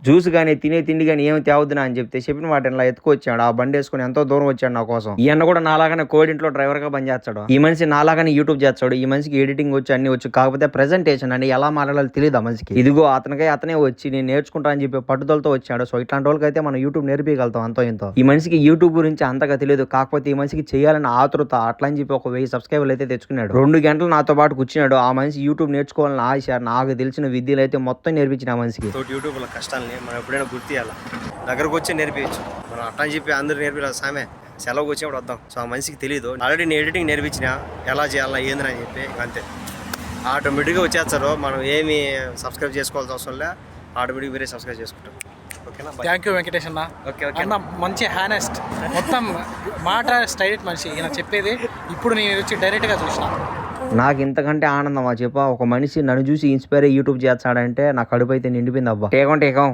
Juice కానీ తినే తిండి కానీ ఏమి తేవద్దునా అని చెప్పిన వాటిని ఇలా ఎత్తుకొచ్చాడు. ఆ బండి వేసుకుని ఎంతో దూరం వచ్చాడు నా కోసం. ఈ అన్న కూడా నాలాగానే కోడింట్లో డ్రైవర్ గా పనిచేస్తాడు. ఈ మనిషి నాలాగానే యూట్యూబ్ చేస్తాడు. ఈ మనిషికి ఎడిటింగ్ వచ్చి అన్ని వచ్చు, కాకపోతే ప్రెజెంటేషన్ అని ఎలా మాట్లాడాలో తెలియదు ఆ మనిషికి. ఇదిగో అతనే వచ్చి నేను నేర్చుకుంటా అని చెప్పి పట్టుదలతో వచ్చాడు. సో ఇట్లాంటి వాళ్ళకి అయితే మనం యూట్యూబ్ నేర్పించగలుగుతాం అంతో ఇంతో. ఈ మనిషికి యూట్యూబ్ గురించి అంతగా తెలియదు, కాకపోతే ఈ మనిషికి చేయాలని ఆతృత. అట్లా అని చెప్పి ఒక 1000 సబ్స్క్రైబర్లు అయితే తెచ్చుకున్నాడు. 2 గంటలు నాతో పాటు కూర్చున్నాడు. ఆ మనిషి యూట్యూబ్ నేర్చుకోవాలని ఆశ. నాకు తెలిసిన విద్యలు అయితే మొత్తం నేర్పించిన ఆ మనిషికి. యూట్యూబ్ లో కష్టాలని మనం ఎప్పుడైనా గుర్తియాలి, దగ్గరకు వచ్చి నేర్పించు. మనం అట్లా అని చెప్పి అందరూ నేర్పించాలి సామే, సెలవుకి వచ్చినప్పుడు వద్దాం. సో ఆ మనిషికి తెలియదు. ఆల్రెడీ నేను ఎడిటింగ్ నేర్పించిన ఎలా చేయాలా ఏందని చెప్పి, అంతే ఆటోమేటిక్గా వచ్చేస్తారు. మనం ఏమి సబ్స్క్రైబ్ చేసుకోవాల్సిన అవసరం లే, ఆటోమేటిక్ వేరే సబ్స్క్రైబ్ చేసుకుంటాం. ఓకేనా? థ్యాంక్ యూ వెంకటేష్ అన్న. ఓకే అన్న మంచి హానెస్ట్, మొత్తం మాట స్టైల్ మనిషి. ఈయన చెప్పేది ఇప్పుడు నేను వచ్చి డైరెక్ట్గా చూసిన. నాకు ఇంతకంటే ఆనందమా చెప్పా? ఒక మనిషి నన్ను చూసి ఇన్స్పైర్ అయ్యి యూట్యూబ్ చేస్తాడంటే నా కడుపు అయితే నిండిపోయింది అబ్బా. టేకం